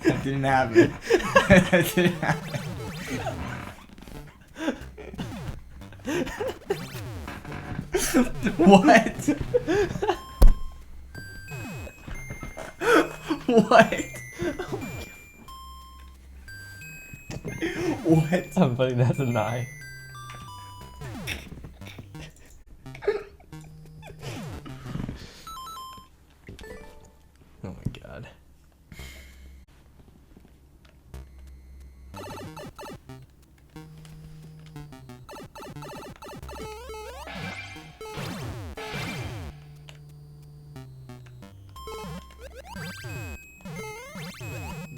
That didn't happen. That didn't happen. What? What? What? I'm putting that to 9. Oh my god.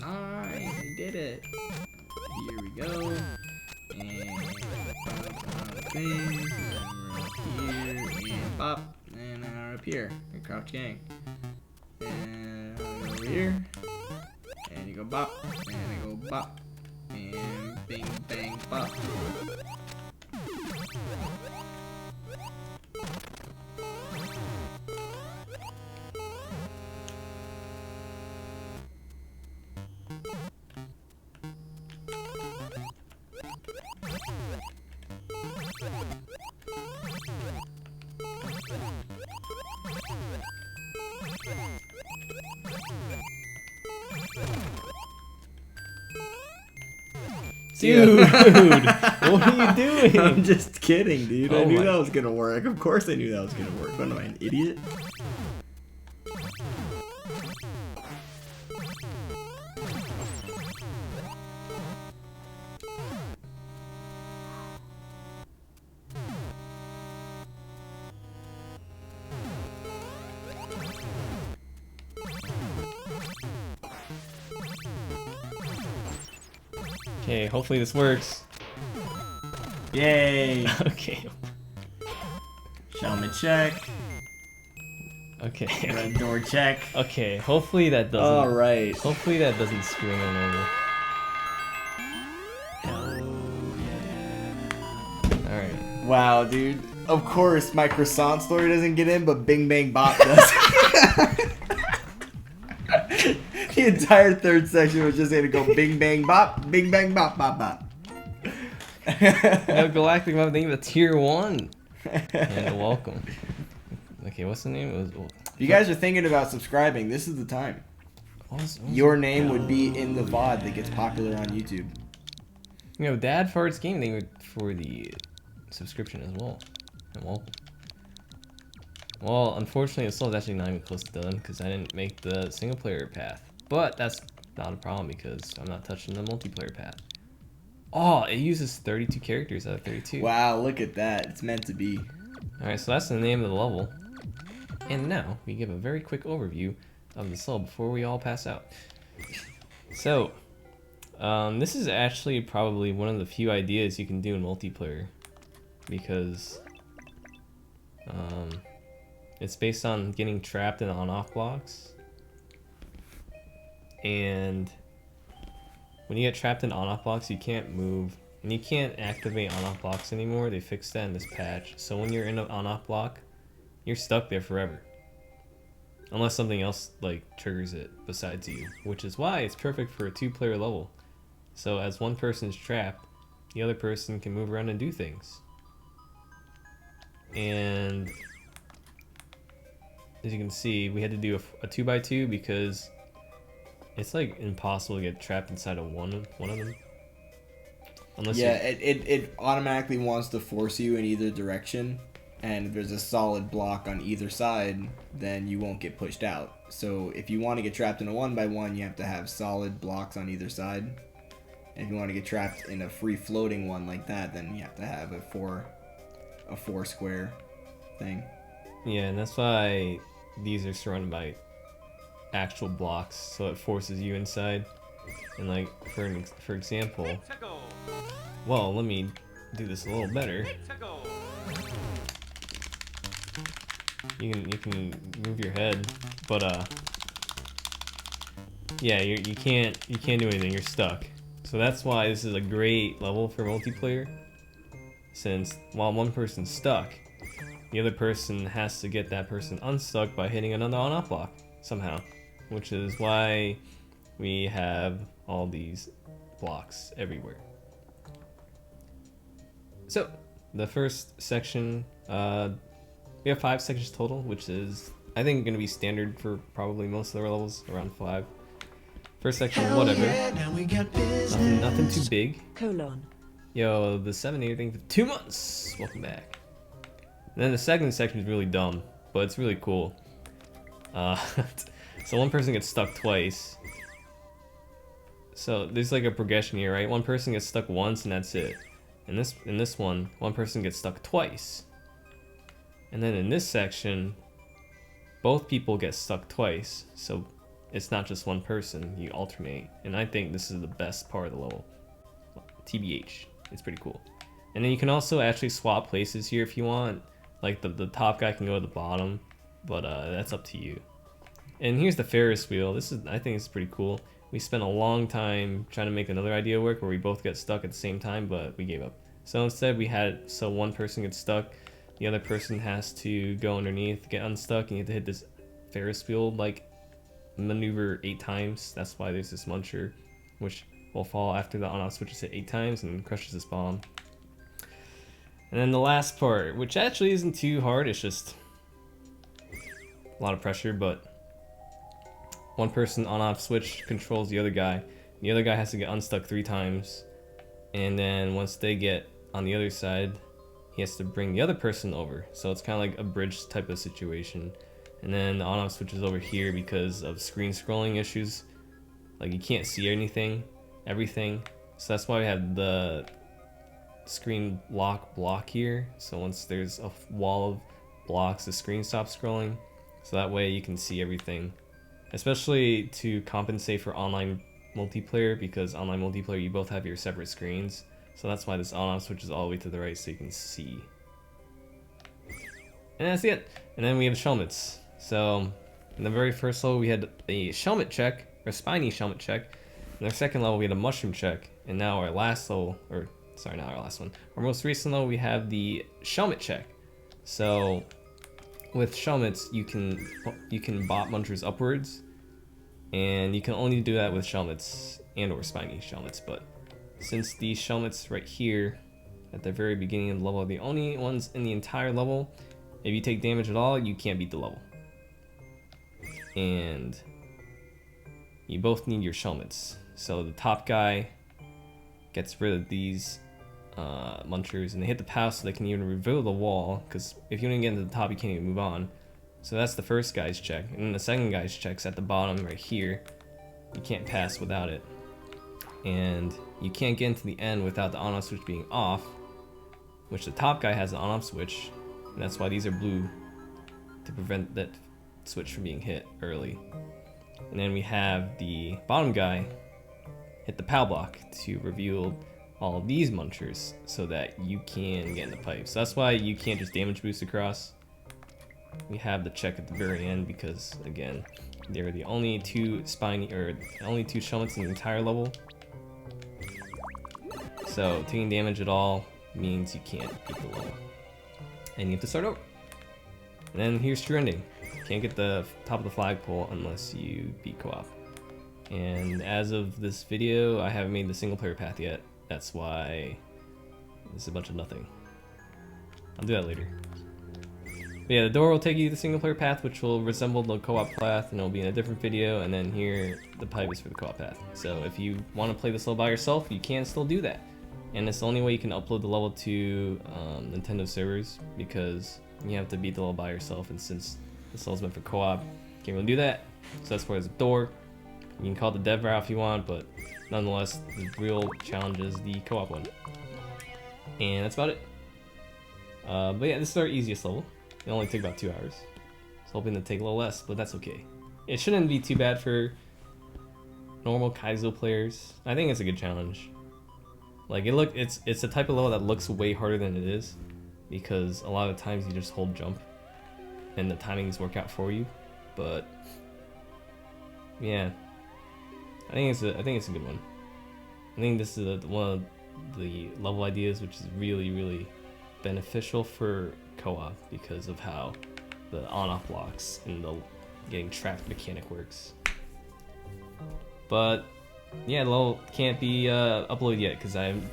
Nice, I did it. Here we go. And things, and we're up here, and pop, and then we're up here. And crouch gang. And go over here. And you go bop, and I go bop. And bing bang bop. Dude, what are you doing? I'm just kidding, dude. I Oh knew my- that was gonna work. Of course I knew that was gonna work. What am I, an idiot? Okay, hopefully this works. Yay! Okay. Shaman check. Okay. Red door check. Okay, hopefully that doesn't. Alright. Hopefully that doesn't screw anyone over. Alright. Wow, dude. Of course, my croissant story doesn't get in, but Bing Bang Bop does. The entire third section was just gonna go Bing Bang Bop, Bing Bang Bop, Bop Bop. No, Galactic Map name a tier 1. And welcome. Okay, what's the name? It was. If you guys are thinking about subscribing, this is the time. What was Your name would be in the VOD that gets popular on YouTube. You know, Dad Farts Game name for the subscription as well. And welcome. Well, unfortunately, it's still actually not even close to done because I didn't make the single player path. But that's not a problem because I'm not touching the multiplayer path. Oh, it uses 32 characters out of 32. Wow, look at that. It's meant to be. Alright, so that's the name of the level. And now, we give a very quick overview of this level before we all pass out. So, this is actually probably one of the few ideas you can do in multiplayer. Because, it's based on getting trapped in on-off blocks. And when you get trapped in on-off blocks, you can't move. And you can't activate on-off blocks anymore. They fixed that in this patch. So when you're in an on-off block, you're stuck there forever. Unless something else like triggers it besides you. Which is why it's perfect for a 2-player level. So as one person's trapped, the other person can move around and do things. And as you can see, we had to do a 2x2 because it's like impossible to get trapped inside of one of them. Unless Yeah, it automatically wants to force you in either direction, and if there's a solid block on either side, then you won't get pushed out. So if you want to get trapped in a 1x1, you have to have solid blocks on either side. And if you want to get trapped in a free floating one like that, then you have to have a four square thing. Yeah, and that's why these are surrounded by actual blocks, so it forces you inside. And like for example, well, let me do this a little better. You can move your head, but yeah, you can't do anything. You're stuck. So that's why this is a great level for multiplayer. Since while one person's stuck, the other person has to get that person unstuck by hitting another on-off block somehow, which is why we have all these blocks everywhere. So the first section, we have 5 sections total, which is I think going to be standard for probably most of the levels, around 5. First section, whatever. Nothing too big. Yo, the 7-8 thing for 2 months. Welcome back. And then the second section is really dumb, but it's really cool. So one person gets stuck twice. So there's like a progression here, right? One person gets stuck once and that's it. In this one person gets stuck twice. And then in this section, both people get stuck twice. So it's not just one person, you alternate. And I think this is the best part of the level. TBH, it's pretty cool. And then you can also actually swap places here if you want. Like the top guy can go to the bottom, but that's up to you. And here's the Ferris wheel. I think it's pretty cool. We spent a long time trying to make another idea work where we both get stuck at the same time, but we gave up. So instead we had it so one person gets stuck, the other person has to go underneath, get unstuck, and you have to hit this Ferris wheel like maneuver 8 times. That's why there's this muncher, which will fall after the on-off switch is hit 8 times and crushes this bomb. And then the last part, which actually isn't too hard, it's just a lot of pressure, but one person on-off switch controls the other guy. The other guy has to get unstuck 3 times, and then once they get on the other side, he has to bring the other person over. So it's kind of like a bridge type of situation. And then the on-off switch is over here because of screen scrolling issues. Like you can't see everything. So that's why we have the screen lock block here. So once there's a wall of blocks, the screen stops scrolling. So that way you can see everything. Especially to compensate for online multiplayer, because online multiplayer you both have your separate screens. So that's why this on-off switch is all the way to the right so you can see. And that's it. And then we have Shelmets. So in the very first level we had a Shelmet check, or spiny Shelmet check. In our second level we had a mushroom check. And now our last level, or sorry, not our last one. Our most recent level we have the Shelmet check. So with Shelmets you can bot munchers upwards. And you can only do that with Shelmets and or spiny Shelmets, but since these Shelmets right here at the very beginning of the level are the only ones in the entire level, if you take damage at all, you can't beat the level. And you both need your Shelmets. So the top guy gets rid of these munchers, and they hit the path so they can even reveal the wall, because if you don't get into the top, you can't even move on. So that's the first guy's check, and then the second guy's check's at the bottom right here. You can't pass without it. And you can't get into the end without the on-off switch being off, which the top guy has an on-off switch, and that's why these are blue, to prevent that switch from being hit early. And then we have the bottom guy hit the POW block to reveal all of these munchers so that you can get in the pipe. So that's why you can't just damage boost across. We have the check at the very end because, again, they're the only 2 spiny, or only 2 Shelmets in the entire level. So taking damage at all means you can't beat the level, and you have to start over. And then here's true ending. Can't get the top of the flagpole unless you beat co-op. And as of this video, I haven't made the single player path yet. That's why this is a bunch of nothing. I'll do that later. But yeah, the door will take you to the single player path, which will resemble the co-op path, and it'll be in a different video, and then here, the pipe is for the co-op path. So if you want to play this level by yourself, you can still do that. And it's the only way you can upload the level to Nintendo servers, because you have to beat the level by yourself, and since this level's meant for co-op, you can't really do that. So that's why there's a door. You can call it the dev route if you want, but nonetheless, the real challenge is the co-op one. And that's about it. But yeah, this is our easiest level. It only took about 2 hours. I was hoping to take a little less, but that's okay. It shouldn't be too bad for normal Kaizo players. I think it's a good challenge. Like it's a type of level that looks way harder than it is, because a lot of times you just hold jump, and the timings work out for you. But yeah, I think it's a good one. I think this is one of the level ideas which is really beneficial for co-op because of how the on-off blocks and the getting trapped mechanic works. But yeah, the level can't be uploaded yet because I've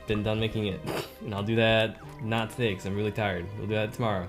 been done making it, and I'll do that not today because I'm really tired. We'll do that tomorrow.